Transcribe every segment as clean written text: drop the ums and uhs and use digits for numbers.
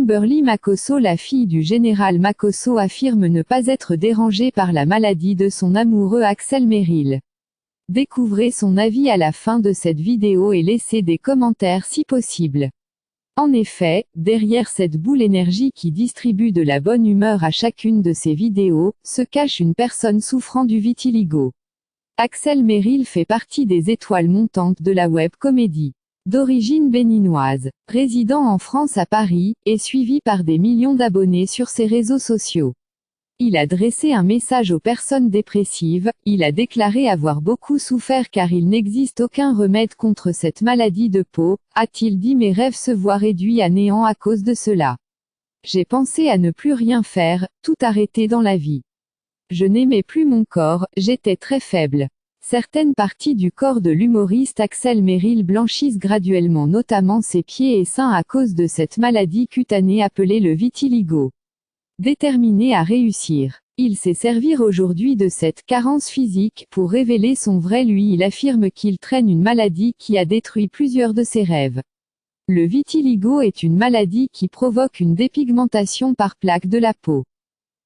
Kimberly Makosso, la fille du général Makosso, affirme ne pas être dérangée par la maladie de son amoureux Axel Merrill. Découvrez son avis à la fin de cette vidéo et laissez des commentaires si possible. En effet, derrière cette boule énergie qui distribue de la bonne humeur à chacune de ses vidéos, se cache une personne souffrant du vitiligo. Axel Merrill fait partie des étoiles montantes de la web comédie. D'origine béninoise, résidant en France à Paris, et suivi par des millions d'abonnés sur ses réseaux sociaux. Il a dressé un message aux personnes dépressives, il a déclaré avoir beaucoup souffert car il n'existe aucun remède contre cette maladie de peau, a-t-il dit. Mes rêves se voient réduits à néant à cause de cela. J'ai pensé à ne plus rien faire, tout arrêter dans la vie. Je n'aimais plus mon corps, j'étais très faible. Certaines parties du corps de l'humoriste Axel Merrill blanchissent graduellement, notamment ses pieds et seins à cause de cette maladie cutanée appelée le vitiligo. Déterminé à réussir, il sait servir aujourd'hui de cette carence physique pour révéler son vrai lui. Il affirme qu'il traîne une maladie qui a détruit plusieurs de ses rêves. Le vitiligo est une maladie qui provoque une dépigmentation par plaques de la peau.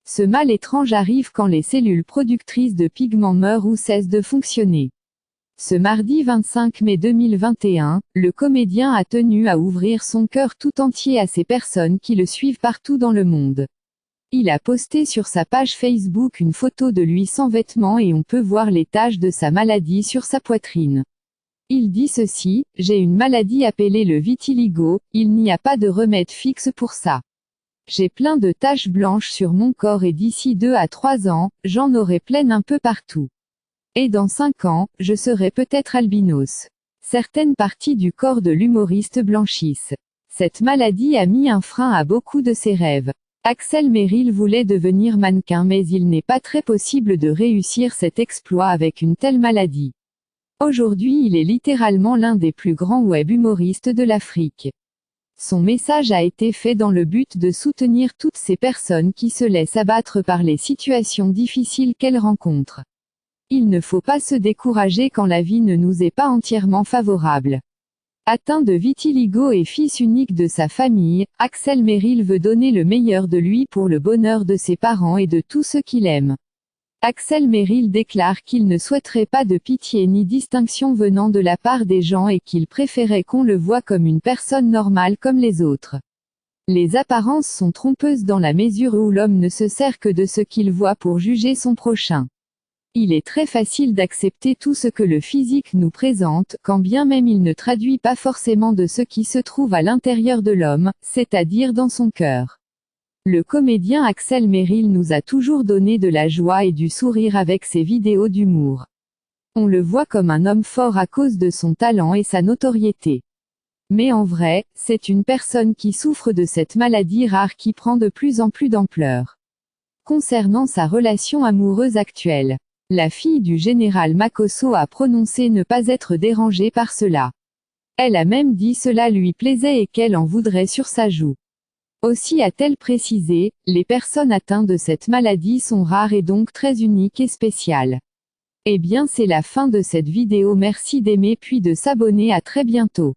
Ce mal étrange arrive quand les cellules productrices de pigments meurent ou cessent de fonctionner. Ce mardi 25 mai 2021, le comédien a tenu à ouvrir son cœur tout entier à ces personnes qui le suivent partout dans le monde. Il a posté sur sa page Facebook une photo de lui sans vêtements et on peut voir les taches de sa maladie sur sa poitrine. Il dit ceci: « J'ai une maladie appelée le vitiligo, il n'y a pas de remède fixe pour ça. J'ai plein de taches blanches sur mon corps et d'ici 2 à 3 ans, j'en aurai plein un peu partout. Et dans 5 ans, je serai peut-être albinos. » Certaines parties du corps de l'humoriste blanchissent. Cette maladie a mis un frein à beaucoup de ses rêves. Axel Merrill voulait devenir mannequin mais il n'est pas très possible de réussir cet exploit avec une telle maladie. Aujourd'hui il est littéralement l'un des plus grands web humoristes de l'Afrique. Son message a été fait dans le but de soutenir toutes ces personnes qui se laissent abattre par les situations difficiles qu'elles rencontrent. Il ne faut pas se décourager quand la vie ne nous est pas entièrement favorable. Atteint de vitiligo et fils unique de sa famille, Axel Merrill veut donner le meilleur de lui pour le bonheur de ses parents et de tous ceux qu'il aime. Axel Merrill déclare qu'il ne souhaiterait pas de pitié ni distinction venant de la part des gens et qu'il préférait qu'on le voie comme une personne normale comme les autres. Les apparences sont trompeuses dans la mesure où l'homme ne se sert que de ce qu'il voit pour juger son prochain. Il est très facile d'accepter tout ce que le physique nous présente, quand bien même il ne traduit pas forcément de ce qui se trouve à l'intérieur de l'homme, c'est-à-dire dans son cœur. Le comédien Axel Merrill nous a toujours donné de la joie et du sourire avec ses vidéos d'humour. On le voit comme un homme fort à cause de son talent et sa notoriété. Mais en vrai, c'est une personne qui souffre de cette maladie rare qui prend de plus en plus d'ampleur. Concernant sa relation amoureuse actuelle, la fille du général Makosso a prononcé ne pas être dérangée par cela. Elle a même dit cela lui plaisait et qu'elle en voudrait sur sa joue. Aussi a-t-elle précisé, les personnes atteintes de cette maladie sont rares et donc très uniques et spéciales. Eh bien c'est la fin de cette vidéo, merci d'aimer puis de s'abonner, à très bientôt.